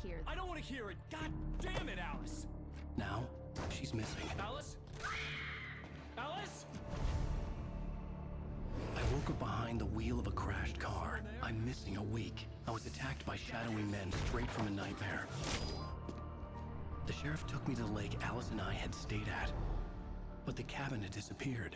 hear this. I don't want to hear it! God damn it, Alice! Now, she's missing. Alice? Alice? I woke up behind the wheel of a crashed car. I'm missing a week. I was attacked by shadowy men straight from a nightmare. The sheriff took me to the lake Alice and I had stayed at, but the cabin had disappeared.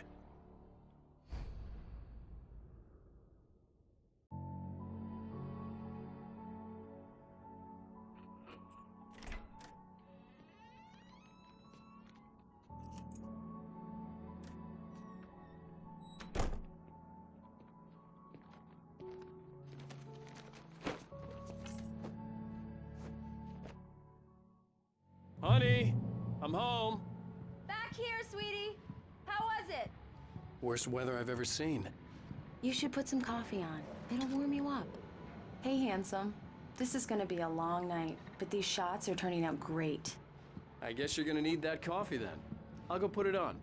Honey, I'm home. Back here, sweetie. How was it? Worst weather I've ever seen. You should put some coffee on. It'll warm you up. Hey, handsome. This is gonna be a long night, but these shots are turning out great. I guess you're gonna need that coffee then. I'll go put it on.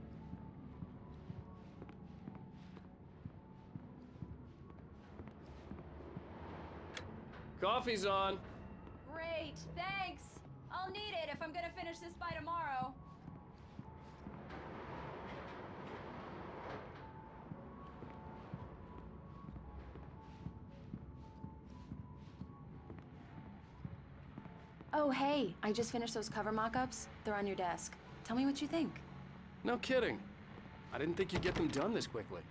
Coffee's on. Great, thanks. I'll need it if I'm gonna finish this by tomorrow. Oh, hey, I just finished those cover mock-ups. They're on your desk. Tell me what you think. No kidding. I didn't think you'd get them done this quickly.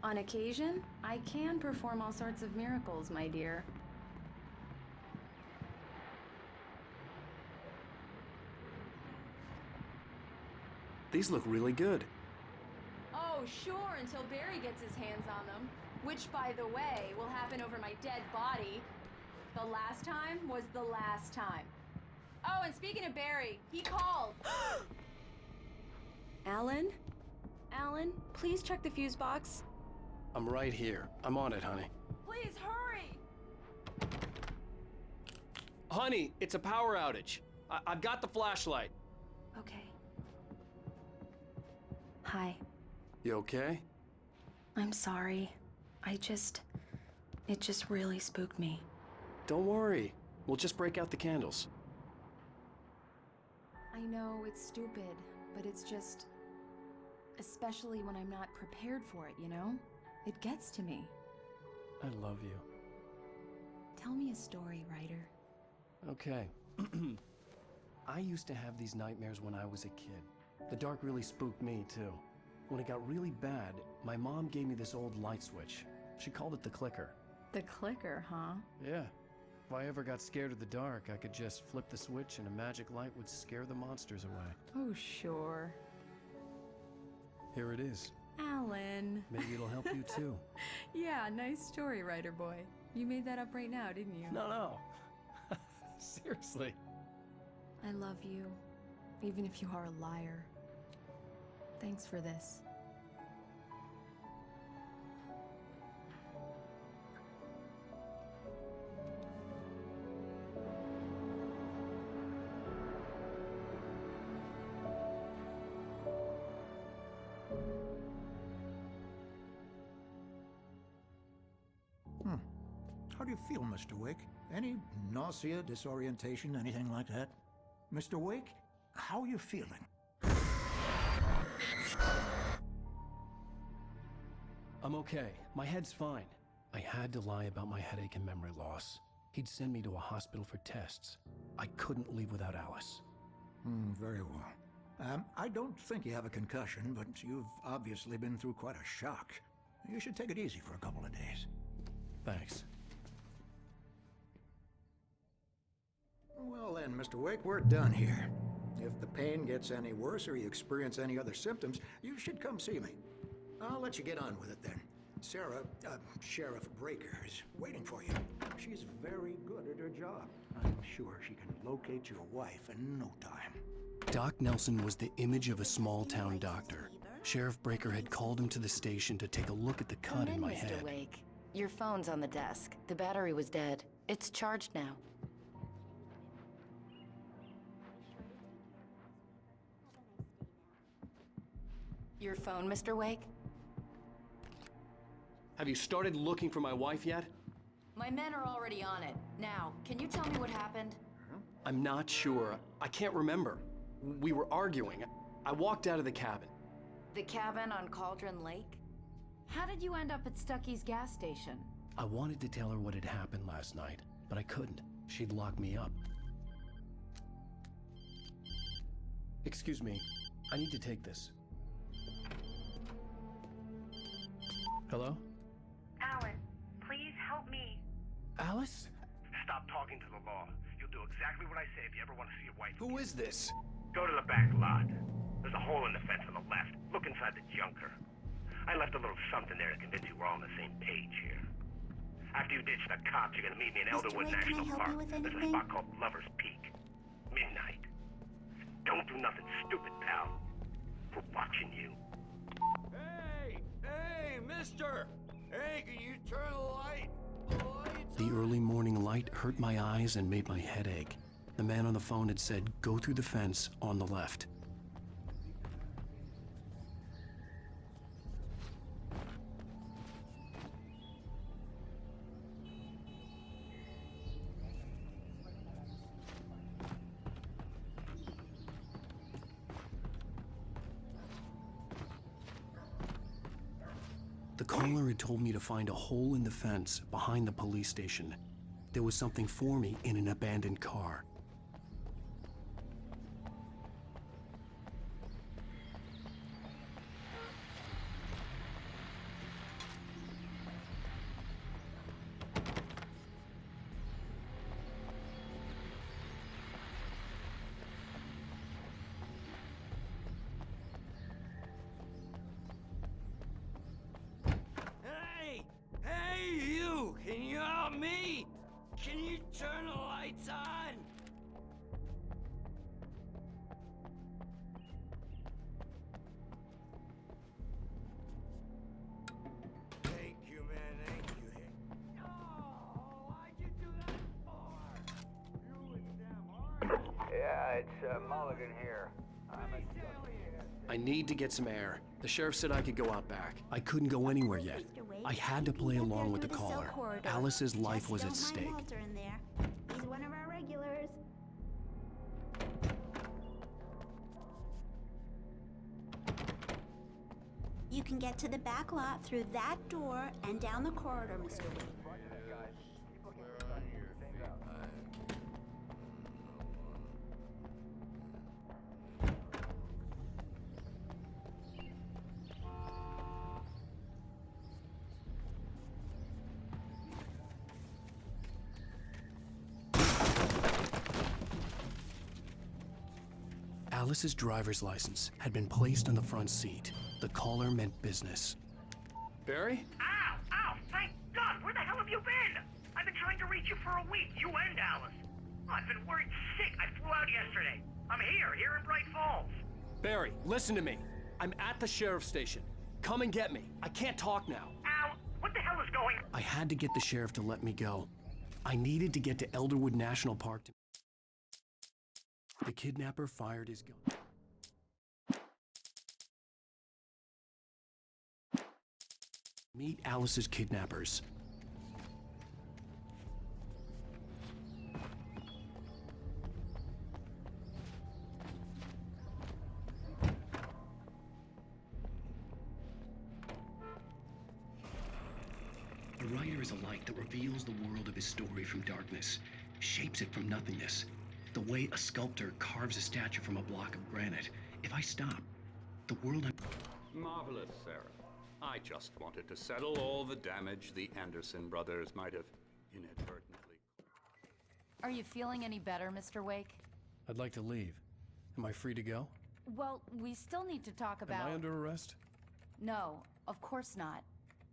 On occasion, I can perform all sorts of miracles, my dear. These look really good. Oh, sure, until Barry gets his hands on them. Which, by the way, will happen over my dead body. The last time was the last time. Oh, and speaking of Barry, he called. Alan? Alan, please check the fuse box. I'm right here. I'm on it, honey. Please hurry! Honey, it's a power outage. I've got the flashlight. Okay. Hi. You okay? I'm sorry. It just really spooked me. Don't worry. We'll just break out the candles. I know it's stupid, but it's just... Especially when I'm not prepared for it, you know? It gets to me. I love you. Tell me a story, writer. Okay. I used to have these nightmares when I was a kid. The dark really spooked me, too. When it got really bad, my mom gave me this old light switch. She called it the clicker. The clicker, huh? Yeah. If I ever got scared of the dark, I could just flip the switch and a magic light would scare the monsters away. Oh, sure. Here it is. Alan. Maybe it'll help you, too. Yeah, nice story, writer boy. You made that up right now, didn't you? No. Seriously. I love you, even if you are a liar. Thanks for this. How do you feel, Mr. Wake? Any nausea, disorientation, anything like that? Mr. Wake, how are you feeling? I'm okay. My head's fine. I had to lie about my headache and memory loss. He'd send me to a hospital for tests. I couldn't leave without Alice. Very well. I don't think you have a concussion, but you've obviously been through quite a shock. You should take it easy for a couple of days. Thanks. Well then, Mr. Wake, we're done here. If the pain gets any worse or you experience any other symptoms, you should come see me. I'll let you get on with it then. Sarah, Sheriff Breaker, is waiting for you. She's very good at her job. I'm sure she can locate your wife in no time. Doc Nelson was the image of a small-town doctor. Sheriff Breaker had called him to the station to take a look at the cut in my head. Mr. Wake. Your phone's on the desk. The battery was dead. It's charged now. Your phone, Mr. Wake? Have you started looking for my wife yet? My men are already on it. Now, can you tell me what happened? I'm not sure. I can't remember. We were arguing. I walked out of the cabin. The cabin on Cauldron Lake? How did you end up at Stucky's gas station? I wanted to tell her what had happened last night, but I couldn't. She'd lock me up. Excuse me. I need to take this. Hello? Alan, please help me. Alice? Stop talking to the law. You'll do exactly what I say if you ever want to see your wife. Who is this? Go to the back lot. There's a hole in the fence on the left. Look inside the junker. I left a little something there to convince you we're all on the same page here. After you ditch the cops, you're gonna meet me in Elderwood Wake, can I National help Park. you with There's a anything? spot called Lover's Peak. Midnight. Don't do nothing stupid, pal. We're watching you. Hey, mister! Hey, can you turn the light? The early morning light hurt my eyes and made my head ache. The man on the phone had said, go through the fence on the left. The caller had told me to find a hole in the fence behind the police station. There was something for me in an abandoned car. Hey, you! Can you help me? Can you turn the lights on? Thank you, man. Thank you. Oh, why'd you do that for? You and them are. Yeah, it's Mulligan here. I need to get some air. The sheriff said I could go out back. I couldn't go anywhere yet. Mr. Wake, I had to you play can get along there with the through cell caller. corridor. Alice's life Just was don't at mind stake. Walter in there. He's one of our regulars. You can get to the back lot through that door and down the corridor, Mr. Wake. Alice's driver's license had been placed on the front seat. The caller meant business. Barry? Ow! Ow! Thank God! Where the hell have you been? I've been trying to reach you for a week. You and Alice. I've been worried sick. I flew out yesterday. I'm here in Bright Falls. Barry, listen to me. I'm at the sheriff's station. Come and get me. I can't talk now. Ow! What the hell is going on? I had to get the sheriff to let me go. I needed to get to Elderwood National Park. The kidnapper fired his gun. Meet Alice's kidnappers. A writer is a light that reveals the world of his story from darkness, shapes it from nothingness. The way a sculptor carves a statue from a block of granite. If I stop, the world Marvelous, Sarah. I just wanted to settle all the damage the Anderson brothers might have inadvertently. Are you feeling any better, Mr. Wake? I'd like to leave. Am I free to go? Well, we still need to talk about... Am I under arrest? No, of course not.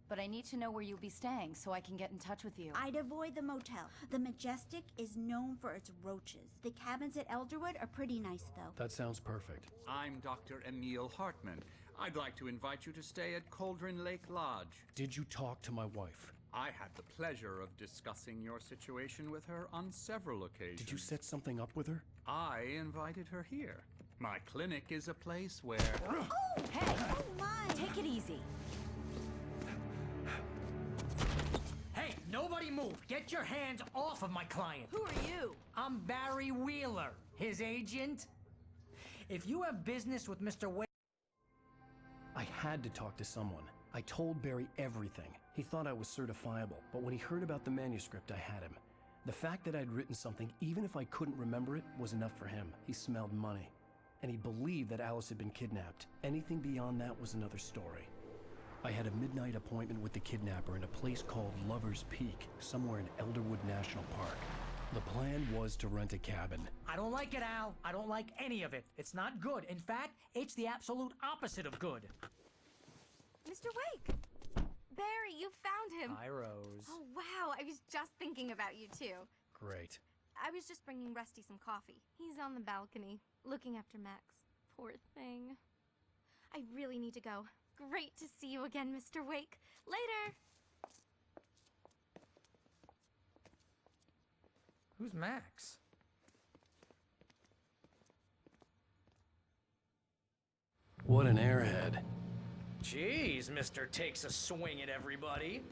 But I need to know where you'll be staying so I can get in touch with you. I'd avoid the motel. The Majestic is known for its roaches. The cabins at Elderwood are pretty nice, though. That sounds perfect. I'm Dr. Emil Hartman. I'd like to invite you to stay at Cauldron Lake Lodge. Did you talk to my wife? I had the pleasure of discussing your situation with her on several occasions. Did you set something up with her? I invited her here. My clinic is a place where... Oh! Hey! Oh, my! Take it easy. Hey, Nobody move! Get your hands off of my client! Who are you? I'm Barry Wheeler, his agent. If you have business with Mr. Wake... I had to talk to someone. I told Barry everything. He thought I was certifiable, but when he heard about the manuscript, I had him. The fact that I'd written something, even if I couldn't remember it, was enough for him. He smelled money. And he believed that Alice had been kidnapped. Anything beyond that was another story. I had a midnight appointment with the kidnapper in a place called Lover's Peak, somewhere in Elderwood National Park. The plan was to rent a cabin. I don't like it, Al. I don't like any of it. It's not good. In fact, it's the absolute opposite of good. Mr. Wake! Barry, you found him! Hi, Rose. Oh, wow. I was just thinking about you, too. Great. I was just bringing Rusty some coffee. He's on the balcony, looking after Max. Poor thing. I really need to go. Great to see you again, Mr. Wake. Later! Who's Max? What an airhead. Jeez, Mr. Takes a swing at everybody.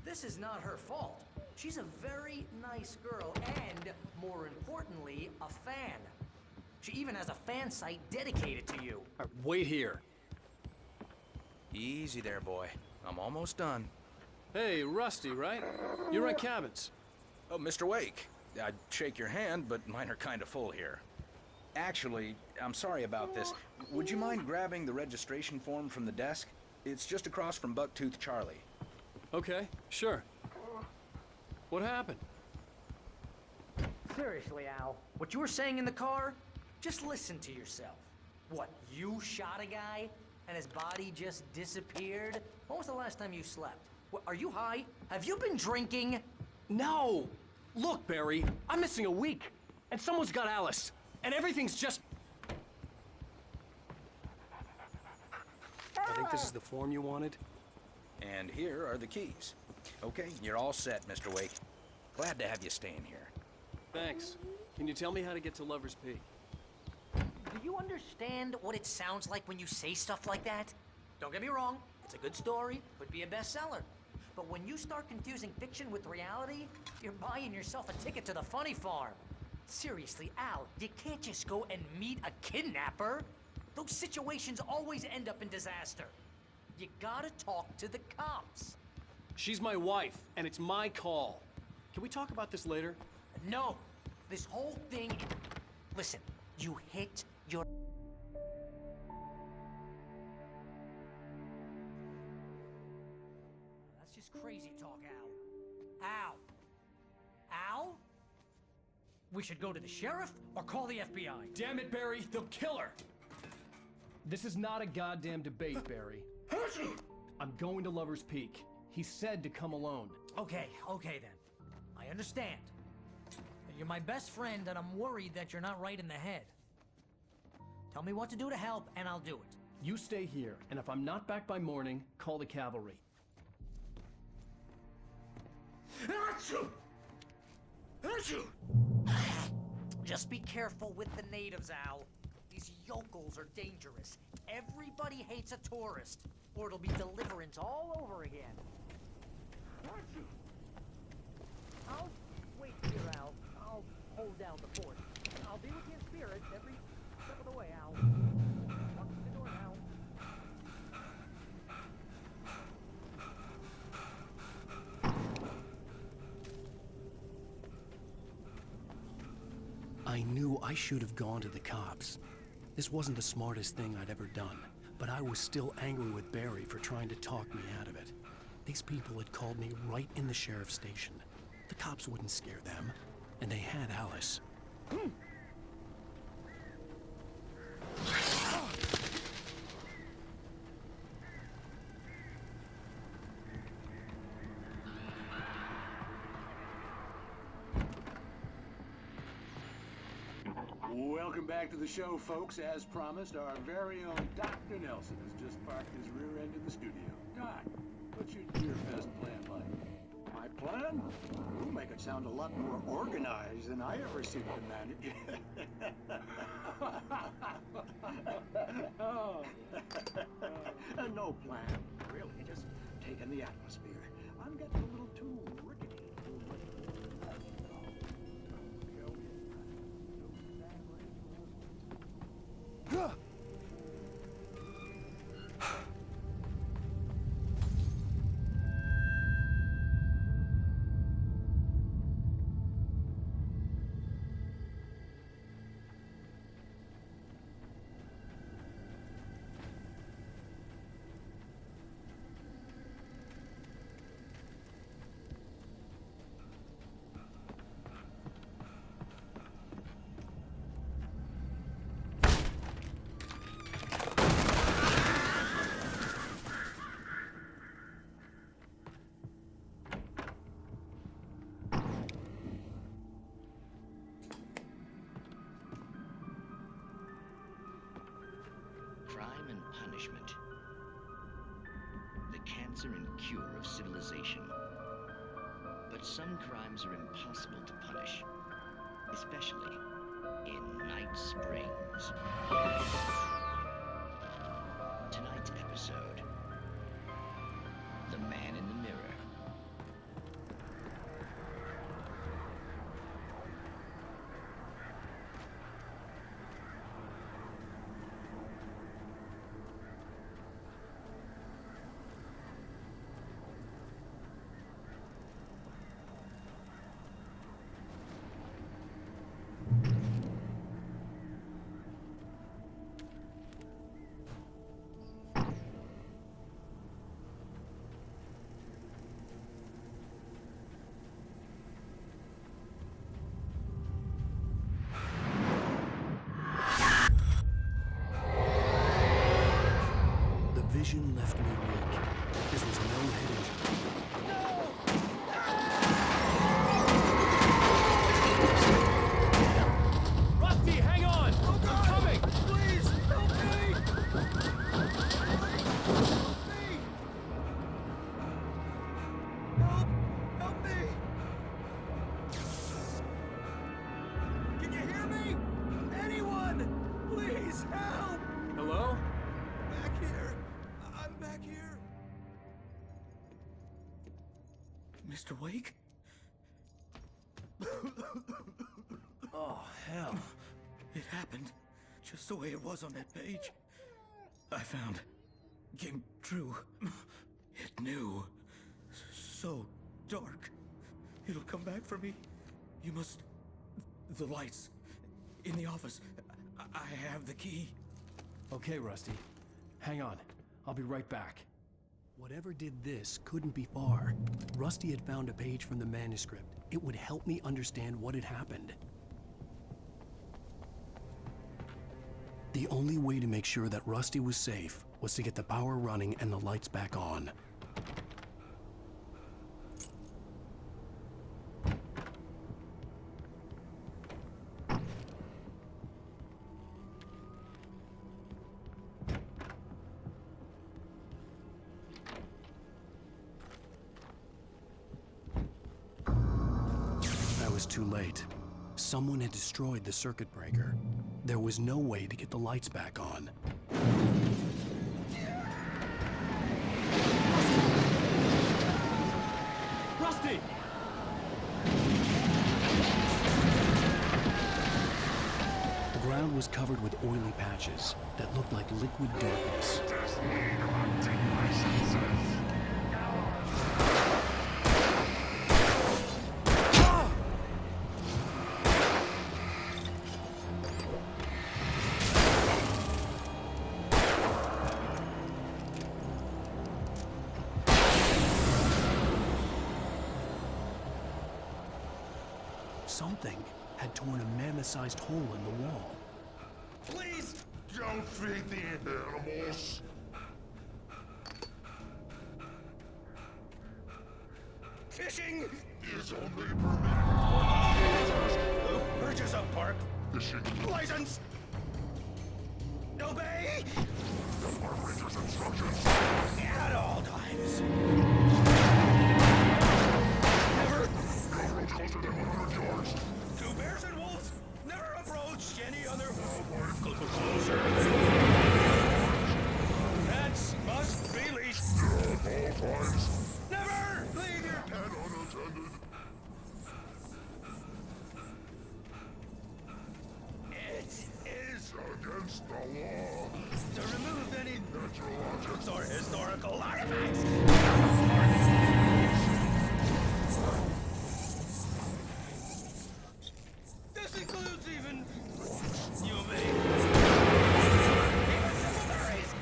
This is not her fault. She's a very nice girl and, more importantly, a fan. She even has a fan site dedicated to you. Wait here. Easy there, boy. I'm almost done. Hey, Rusty, right? You rent cabins. Oh, Mr. Wake. I'd shake your hand, but mine are kind of full here. Actually, I'm sorry about this. Would you mind grabbing the registration form from the desk? It's just across from Bucktooth Charlie. Okay, sure. What happened? Seriously, Al, what you were saying in the car? Just listen to yourself. What, you shot a guy and his body just disappeared? When was the last time you slept? What, are you high? Have you been drinking? No! Look, Barry, I'm missing a week, and someone's got Alice, and everything's just... I think this is the form you wanted. And here are the keys. Okay, you're all set, Mr. Wake. Glad to have you staying here. Thanks. Can you tell me how to get to Lover's Peak? Do you understand what it sounds like when you say stuff like that? Don't get me wrong, it's a good story, could be a bestseller. But when you start confusing fiction with reality, you're buying yourself a ticket to the funny farm. Seriously, Al, you can't just go and meet a kidnapper. Those situations always end up in disaster. You gotta talk to the cops. She's my wife, and it's my call. Can we talk about this later? No, this whole thing... Listen, you hit your... That's just crazy talk, Al. Al? Al? We should go to the sheriff or call the FBI. Damn it, Barry, they'll kill her! This is not a goddamn debate, Barry. I'm going to Lover's Peak. He said to come alone. Okay then. I understand. You're my best friend, and I'm worried that you're not right in the head. Tell me what to do to help, and I'll do it. You stay here, and if I'm not back by morning, call the cavalry. Achoo! Achoo! Just be careful with the natives, Al. These yokels are dangerous. Everybody hates a tourist, or it'll be Deliverance all over again. Achoo! I'll wait here, Al. I'll hold down the fort. I'll be with you in spirit every step of the way, Al. Walk through the door now. I knew I should have gone to the cops. This wasn't the smartest thing I'd ever done, but I was still angry with Barry for trying to talk me out of it. These people had called me right in the sheriff's station. The cops wouldn't scare them, and they had Alice. Welcome back to the show, folks. As promised, our very own Dr. Nelson has just parked his rear end in the studio. Doc, what's your Deer Fest plan like? My plan? You make it sound a lot more organized than I ever seem to manage. Oh. No plan, really. Just taking the atmosphere. I'm getting a little too rickety. answer and cure of civilization. But some crimes are impossible to punish, especially in Night Springs. Tonight's episode, The Man in the Mirror. Vision left me weak. There was no head injury. Rusty, hang on! Oh, God! I'm coming! Please, help me! Help me! Can you hear me? Anyone? Please, help! Hello? Back here. I'm back here. Mr. Wake? Oh, hell. It happened just the way it was on that page. I found. Came true. It knew. So dark. It'll come back for me. You must. The lights. In the office. I have the key. Okay, Rusty. Hang on. I'll be right back. Whatever did this couldn't be far. Rusty had found a page from the manuscript. It would help me understand what had happened. The only way to make sure that Rusty was safe was to get the power running and the lights back on. I was too late. Someone had destroyed the circuit breaker. There was no way to get the lights back on. Rusty! The ground was covered with oily patches that looked like liquid darkness. Something had torn a mammoth-sized hole in the wall. Please don't feed the animals. Fishing Is only permitted. Who purchase a park Fishing. license. Obey The park ranger's instructions. at all times. Never. No road closer than 100 yards. Two bears and wolves. Never approach any other wildlife. Closer. Pets must be leashed. At all times. Never leave your And unattended. It is Against the law. to remove any Natural objects. or historical artifacts. This includes even you and me. Even simple berries.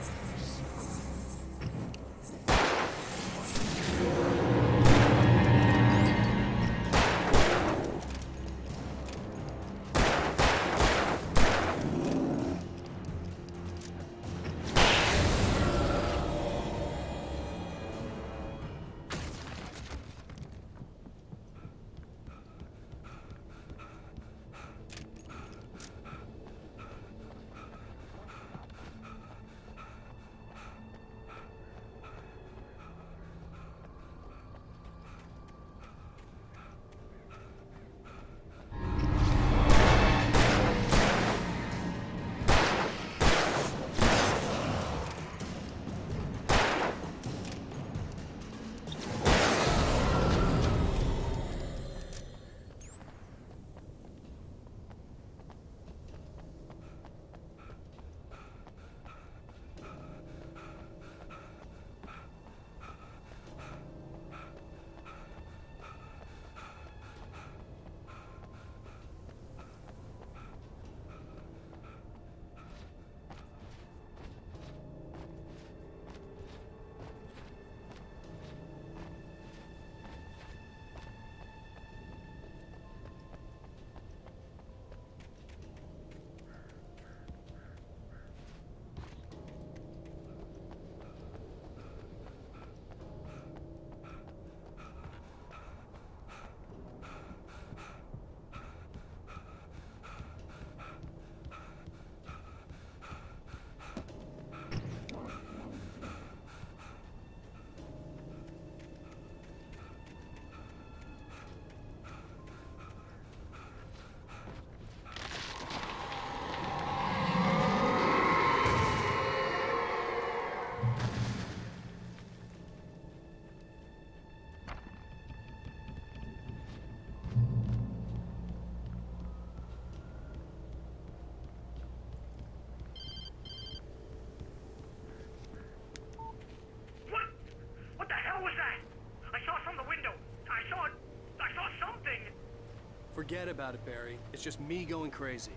Forget about it, Barry. It's just me going crazy.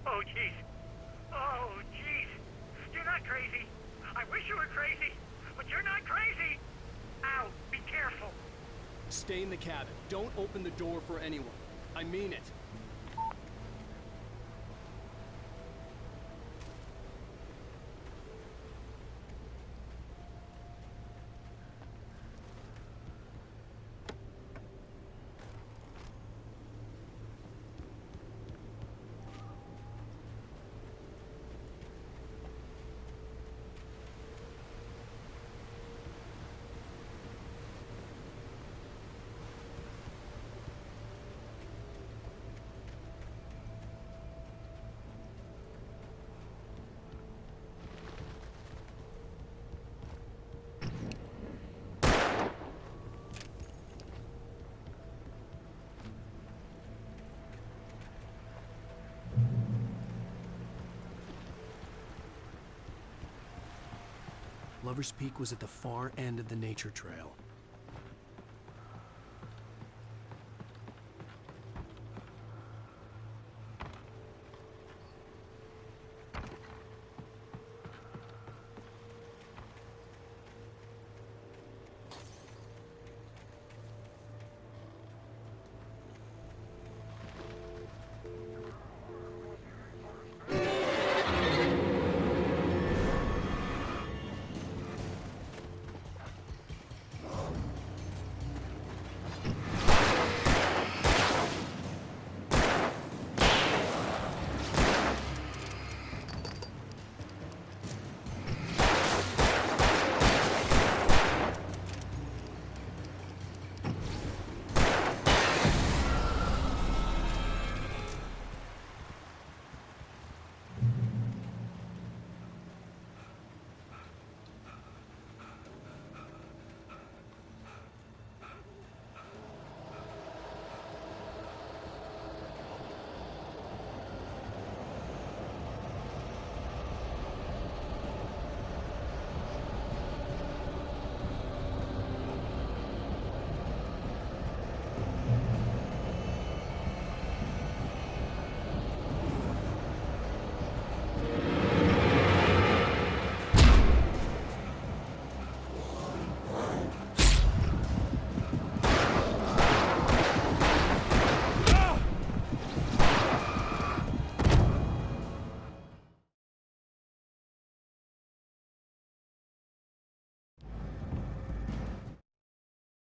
Oh, jeez. Oh, jeez. You're not crazy. I wish you were crazy, but you're not crazy. Ow, be careful. Stay in the cabin. Don't open the door for anyone. I mean it. Lover's Peak was at the far end of the nature trail.